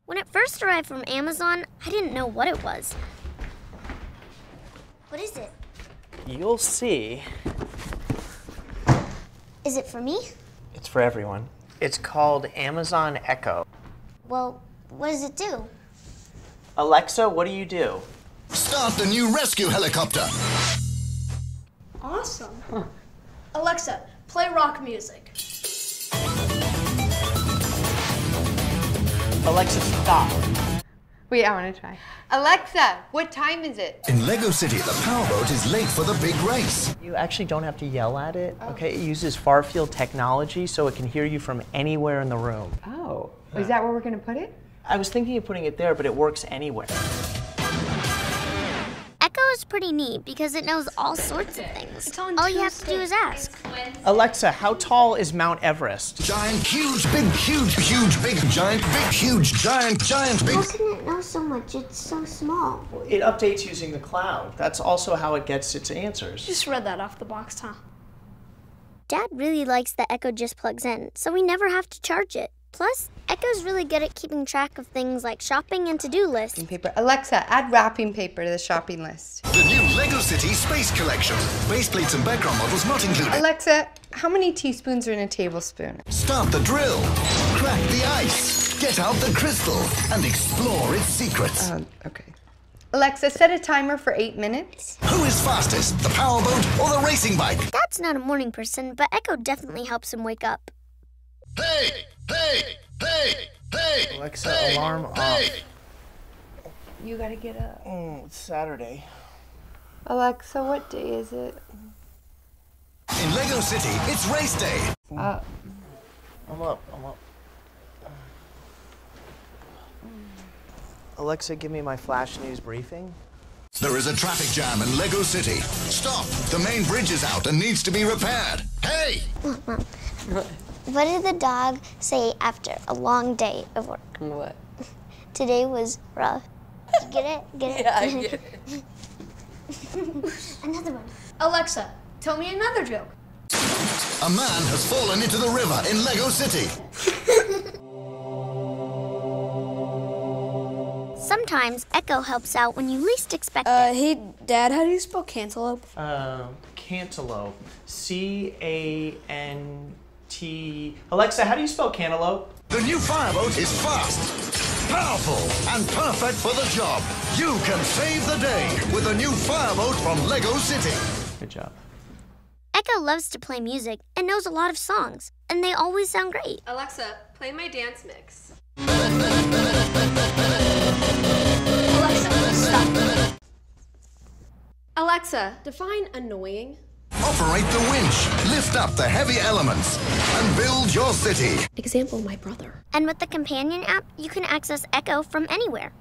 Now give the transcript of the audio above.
When it first arrived from Amazon, I didn't know what it was. What is it? You'll see. Is it for me? It's for everyone. It's called Amazon Echo. Well, what does it do? Alexa, what do you do? Start the new rescue helicopter. Awesome. Huh. Alexa, play rock music. Alexa, stop. Wait, I want to try. Alexa, what time is it? In Lego City, the powerboat is late for the big race. You actually don't have to yell at it, okay? It uses far-field technology so it can hear you from anywhere in the room. Oh, is that where we're going to put it? I was thinking of putting it there, but it works anywhere. Echo is pretty neat because it knows all sorts of things. All you have to do is ask. Alexa, how tall is Mount Everest? Giant, huge, big, huge, big, giant, big, huge, giant, big. How can it know so much? It's so small. It updates using the cloud. That's also how it gets its answers. Just read that off the box, huh? Dad really likes that Echo just plugs in, so we never have to charge it. Plus, Echo's really good at keeping track of things like shopping and to-do lists. Paper. Alexa, add wrapping paper to the shopping list. The new Lego City Space Collection. Base plates and background models not included. Alexa, how many teaspoons are in a tablespoon? Start the drill. Crack the ice. Get out the crystal and explore its secrets. Okay. Alexa, set a timer for 8 minutes. Who is fastest, the powerboat or the racing bike? Dad's not a morning person, but Echo definitely helps him wake up. Hey! Hey! Hey! Hey! Alexa, hey, alarm hey. off. You gotta get up. It's Saturday. Alexa, what day is it? In Lego City, it's race day. I'm up. Alexa, give me my flash news briefing. There is a traffic jam in Lego City. Stop! The main bridge is out and needs to be repaired. Hey! Mom, what did the dog say after a long day of work? What? Today was rough. Did you get it? Get it? Yeah, I get it. Another one. Alexa, tell me another joke. A man has fallen into the river in Lego City. Sometimes Echo helps out when you least expect it. Hey, Dad, how do you spell cantaloupe? Cantaloupe. C-A-N-T... Alexa, how do you spell cantaloupe? The new fireboat is fast, powerful, and perfect for the job. You can save the day with a new fireboat from Lego City. Good job. Echo loves to play music and knows a lot of songs, and they always sound great. Alexa, play my dance mix. Alexa, stop. Alexa, define annoying. Operate the winch, lift up the heavy elements, and build your city. Example, my brother. And with the companion app, you can access Echo from anywhere.